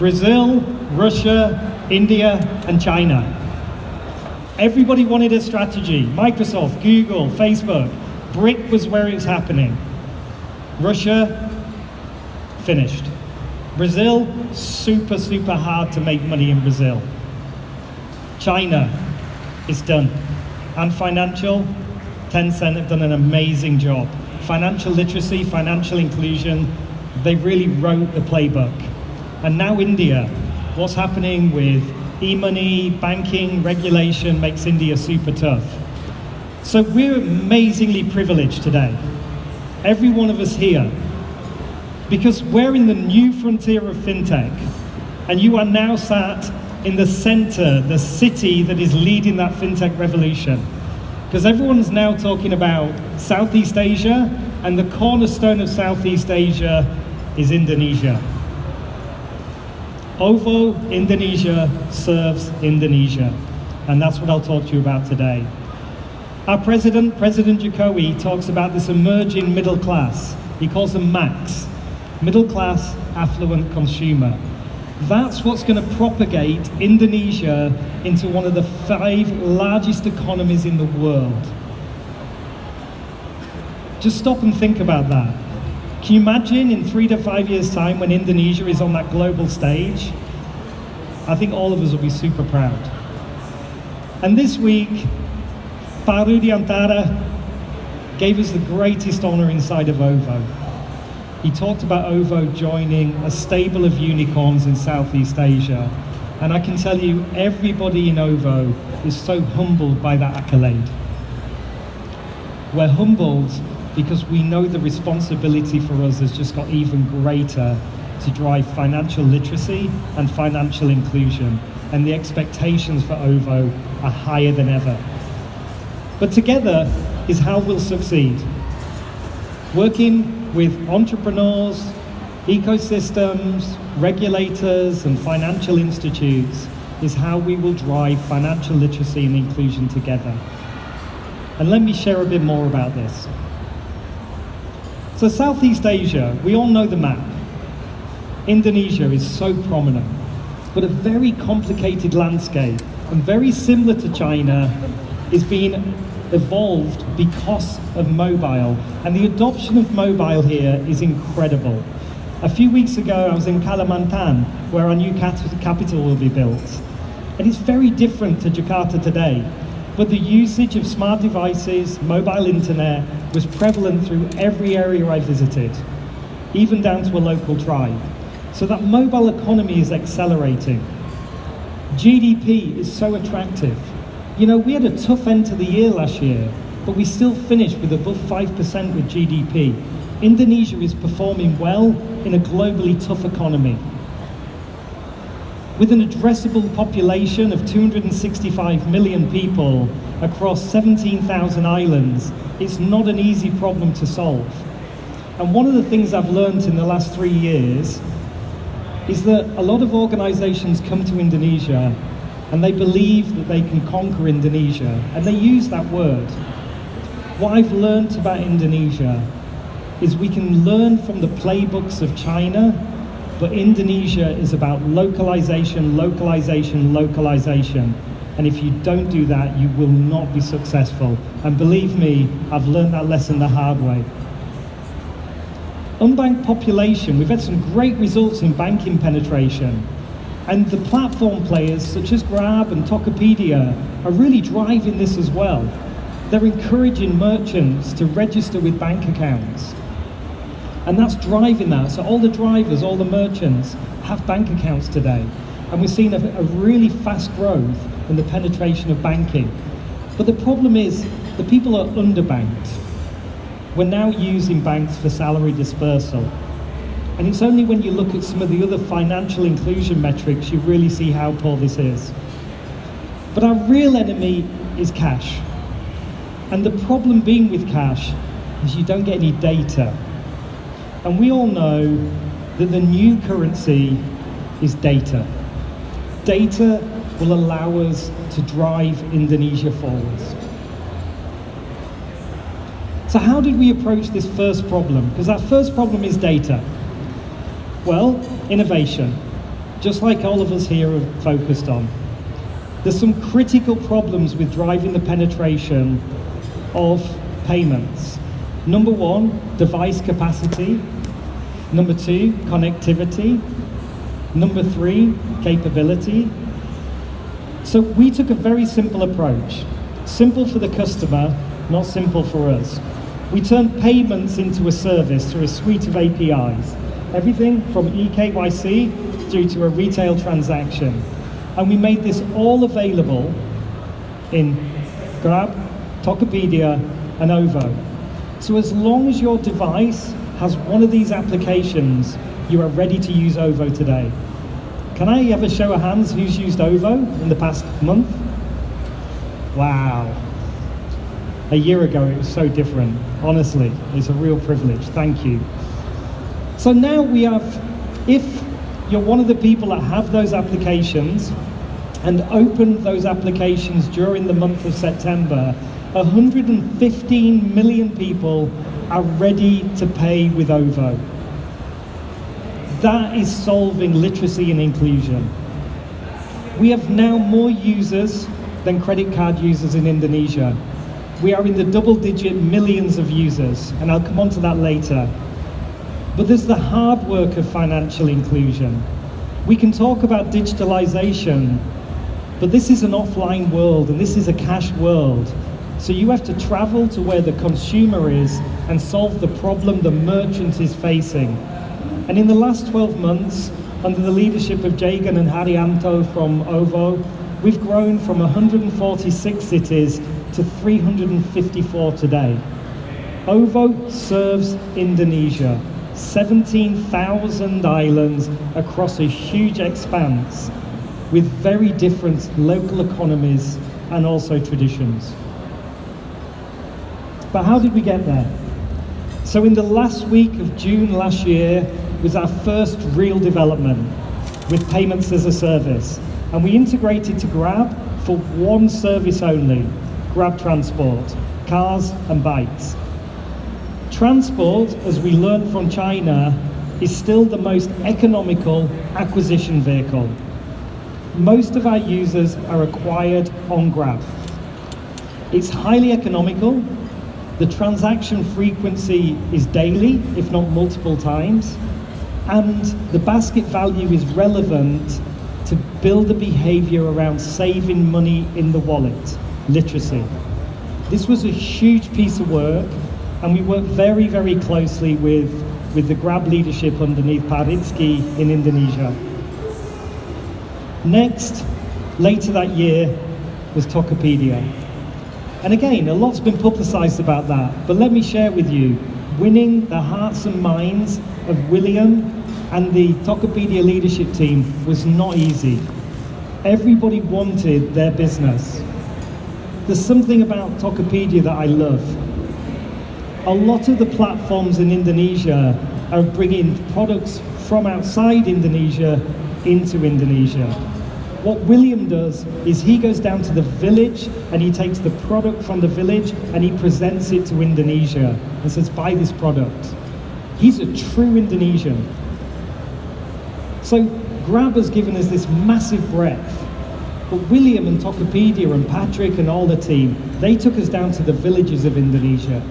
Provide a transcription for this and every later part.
Brazil, Russia, India, and China. Everybody wanted a strategy. Microsoft, Google, Facebook. BRIC was where it was happening. Russia, finished. Brazil, super hard to make money in Brazil. China, it's done. And financial, Tencent have done an amazing job. Financial literacy, financial inclusion, they really wrote the playbook. And now India, what's happening with e-money, banking, regulation makes India super tough. So we're amazingly privileged today, every one of us here, because we're in the new frontier of fintech, and you are now sat in the center, the city that is leading that fintech revolution. Because everyone's now talking about Southeast Asia, and the cornerstone of Southeast Asia is Indonesia. OVO Indonesia serves Indonesia, and that's what I'll talk to you about today. Our President Jokowi, talks about this emerging middle class. He calls them MAX, middle class affluent consumer. That's what's going to propagate Indonesia into one of the 5 largest economies in the world. Just stop and think about that. Can you imagine in 3 to 5 years' time when Indonesia is on that global stage? I think all of us will be super proud. And this week, Pak Rudiantara gave us the greatest honor inside of OVO. He talked about OVO joining a stable of unicorns in Southeast Asia. And I can tell you, everybody in OVO is so humbled by that accolade. We're humbled because we know the responsibility for us has just got even greater to drive financial literacy and financial inclusion. And the expectations for OVO are higher than ever. But together is how we'll succeed. Working with entrepreneurs, ecosystems, regulators, and financial institutes is how we will drive financial literacy and inclusion together. And let me share a bit more about this. So Southeast Asia, we all know the map. Indonesia is so prominent, but a very complicated landscape, and very similar to China, is being evolved because of mobile, and the adoption of mobile here is incredible. A few weeks ago I was in Kalimantan, where our new capital will be built, and it's very different to Jakarta today, but the usage of smart devices, mobile internet, was prevalent through every area I visited, even down to a local tribe. So that mobile economy is accelerating. GDP is so attractive. You know, we had a tough end to the year last year, but we still finished with above 5% with GDP. Indonesia is performing well in a globally tough economy. With an addressable population of 265 million people across 17,000 islands, it's not an easy problem to solve. And one of the things I've learned in the last 3 years is that a lot of organizations come to Indonesia and they believe that they can conquer Indonesia, and they use that word. What I've learned about Indonesia is we can learn from the playbooks of China, but Indonesia is about localization, localization, localization. And if you don't do that, you will not be successful. And believe me, I've learned that lesson the hard way. Unbanked population, we've had some great results in banking penetration. And the platform players such as Grab and Tokopedia are really driving this as well. They're encouraging merchants to register with bank accounts. And that's driving that. So all the drivers, all the merchants have bank accounts today. And we're seeing a really fast growth in the penetration of banking. But the problem is the people are underbanked. We're now using banks for salary dispersal. And it's only when you look at some of the other financial inclusion metrics you really see how poor this is. But our real enemy is cash. And the problem being with cash is you don't get any data. And we all know that the new currency is data. Data will allow us to drive Indonesia forwards. So how did we approach this first problem? Because our first problem is data. Well, innovation. just like all of us here are focused on. There's some critical problems with driving the penetration of payments. Number one, device capacity. Number two, connectivity. Number three, capability. So we took a very simple approach. Simple for the customer, not simple for us. We turned payments into a service through a suite of APIs. Everything from eKYC through to a retail transaction. And we made this all available in Grab, Tokopedia, and Ovo. So as long as your device has one of these applications, you are ready to use Ovo today. Can I have a show of hands who's used Ovo in the past month? Wow. A year ago it was so different. Honestly, it's a real privilege. Thank you. So now we have, if you're one of the people that have those applications and opened those applications during the month of September, 115 million people are ready to pay with Ovo. That is solving literacy and inclusion. We have now more users than credit card users in Indonesia. We are in the double-digit millions of users, and I'll come on to that later. But there's the hard work of financial inclusion. We can talk about digitalization, but this is an offline world, and this is a cash world. So you have to travel to where the consumer is and solve the problem the merchant is facing. And in the last 12 months, under the leadership of Jagan and Haryanto from Ovo, we've grown from 146 cities to 354 today. Ovo serves Indonesia, 17,000 islands across a huge expanse with very different local economies and also traditions. But how did we get there? So in the last week of June last year was our first real development with payments as a service. And we integrated to Grab for one service only, Grab Transport, cars and bikes. Transport, as we learned from China, is still the most economical acquisition vehicle. Most of our users are acquired on Grab. It's highly economical. The transaction frequency is daily, if not multiple times, and the basket value is relevant to build a behavior around saving money in the wallet, literacy. This was a huge piece of work, and we worked very, very closely with the Grab leadership underneath Pak Rizky in Indonesia. Next, later that year, was Tokopedia. And again, a lot's been publicized about that, but let me share with you, winning the hearts and minds of William and the Tokopedia leadership team was not easy. Everybody wanted their business. There's something about Tokopedia that I love. A lot of the platforms in Indonesia are bringing products from outside Indonesia into Indonesia. What William does is he goes down to the village and he takes the product from the village and he presents it to Indonesia and says, buy this product. He's a true Indonesian. So Grab has given us this massive breadth. But William and Tokopedia and Patrick and all the team, they took us down to the villages of Indonesia.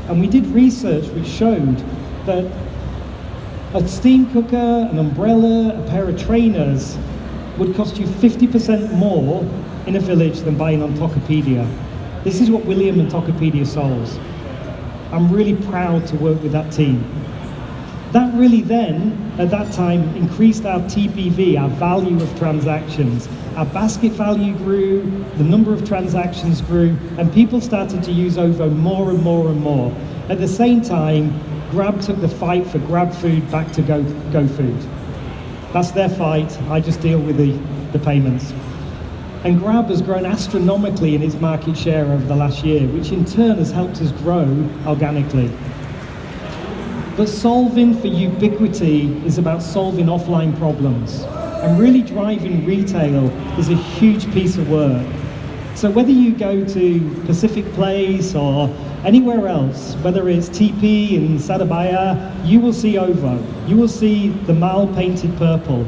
And we did research which showed that a steam cooker, an umbrella, a pair of trainers would cost you 50% more in a village than buying on Tokopedia. This is what William and Tokopedia solves. I'm really proud to work with that team. That really then, at that time, increased our TPV, our value of transactions. Our basket value grew, the number of transactions grew, and people started to use Ovo more and more and more. At the same time, Grab took the fight for Grab Food back to Go Food. That's their fight, I just deal with the payments. And Grab has grown astronomically in its market share over the last year, which in turn has helped us grow organically. But solving for ubiquity is about solving offline problems. And really driving retail is a huge piece of work. So whether you go to Pacific Place or anywhere else, whether it's TP in Surabaya, you will see Ovo. You will see the mall painted purple.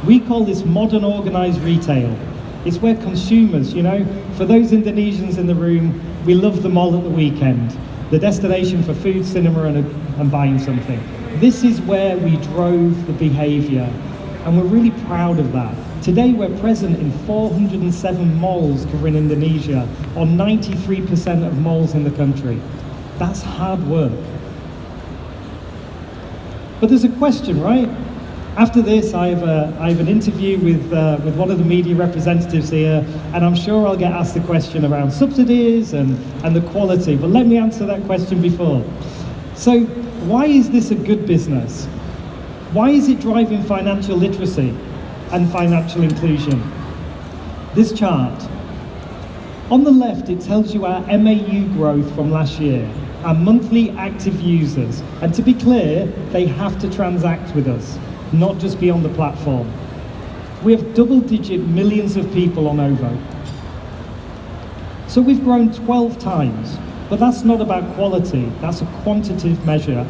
We call this modern organized retail. It's where consumers, for those Indonesians in the room, we love the mall at the weekend, the destination for food, cinema, and buying something. This is where we drove the behavior, and we're really proud of that. Today we're present in 407 malls covering Indonesia, or 93% of malls in the country. That's hard work. But there's a question, right? After this, I have an interview with one of the media representatives here, and I'm sure I'll get asked the question around subsidies and the quality, but let me answer that question before. So, why is this a good business? Why is it driving financial literacy and financial inclusion? This chart. On the left, it tells you our MAU growth from last year, our monthly active users. And to be clear, they have to transact with us, not just be on the platform. We have double-digit millions of people on OVO. So we've grown 12 times, but that's not about quality, that's a quantitative measure.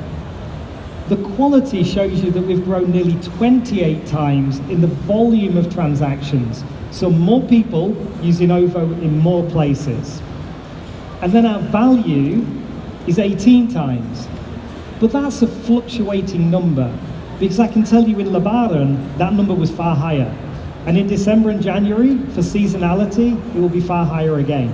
The quality shows you that we've grown nearly 28 times in the volume of transactions. So more people using OVO in more places. And then our value is 18 times. But that's a fluctuating number, because I can tell you in Lebaran, that number was far higher. And in December and January, for seasonality, it will be far higher again.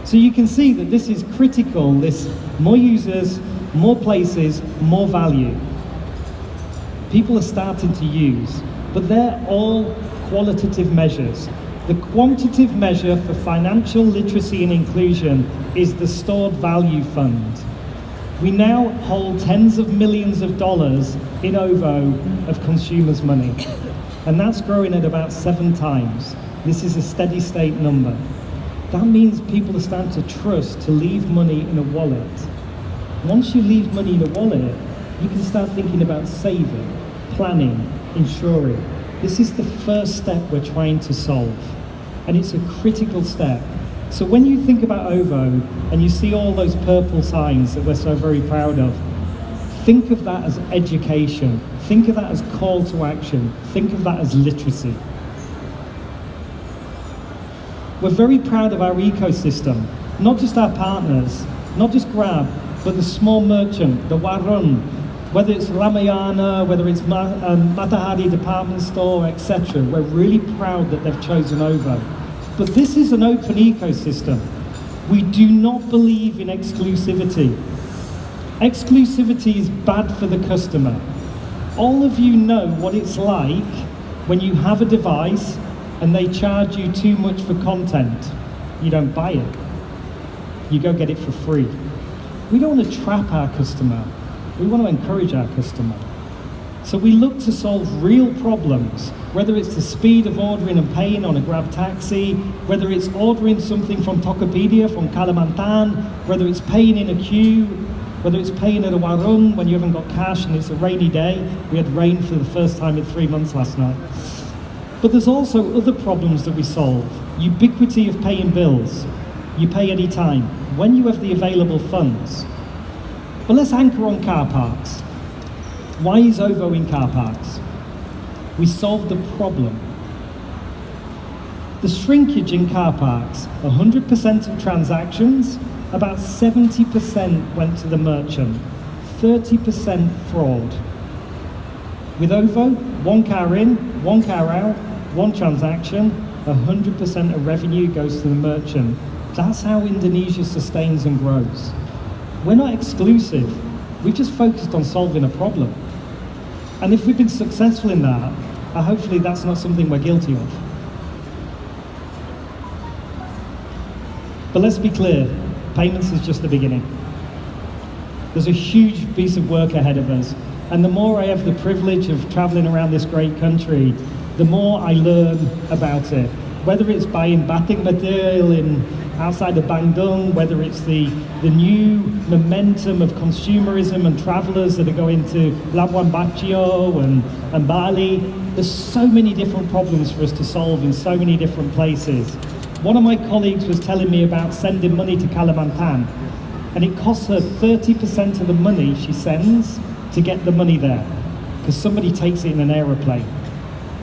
So you can see that this is critical, this more users, more places, more value. People are starting to use, but they're all qualitative measures. The quantitative measure for financial literacy and inclusion is the Stored Value Fund. We now hold tens of millions of dollars in OVO of consumers' money, and that's growing at about 7 times. This is a steady state number. That means people are starting to trust to leave money in a wallet. Once you leave money in a wallet, you can start thinking about saving, planning, insuring. This is the first step we're trying to solve, and it's a critical step. So when you think about OVO and you see all those purple signs that we're so very proud of, think of that as education, think of that as call to action, think of that as literacy. We're very proud of our ecosystem, not just our partners, not just Grab, but the small merchant, the Warung, whether it's Ramayana, whether it's Matahari department store, etc. We're really proud that they've chosen OVO. But this is an open ecosystem. We do not believe in exclusivity. Exclusivity is bad for the customer. All of you know what it's like when you have a device and they charge you too much for content. You don't buy it. You go get it for free. We don't want to trap our customer. We want to encourage our customer. So we look to solve real problems, whether it's the speed of ordering and paying on a Grab taxi, whether it's ordering something from Tokopedia, from Kalimantan, whether it's paying in a queue, whether it's paying at a Warung when you haven't got cash and it's a rainy day. We had rain for the first time in 3 months last night. But there's also other problems that we solve. Ubiquity of paying bills. You pay any time, when you have the available funds. But let's anchor on car parks. Why is OVO in car parks? We solved the problem. The shrinkage in car parks, 100% of transactions, about 70% went to the merchant, 30% fraud. With OVO, 1 car in, 1 car out, 1 transaction, 100% of revenue goes to the merchant. That's how Indonesia sustains and grows. We're not exclusive. We've just focused on solving a problem. And if we've been successful in that, hopefully that's not something we're guilty of. But let's be clear, payments is just the beginning. There's a huge piece of work ahead of us. And the more I have the privilege of traveling around this great country, the more I learn about it. Whether it's buying batik material outside of Bandung, whether it's the new momentum of consumerism and travelers that are going to Labuan Bajo and Bali. There's so many different problems for us to solve in so many different places. One of my colleagues was telling me about sending money to Kalimantan, and it costs her 30% of the money she sends to get the money there, because somebody takes it in an aeroplane.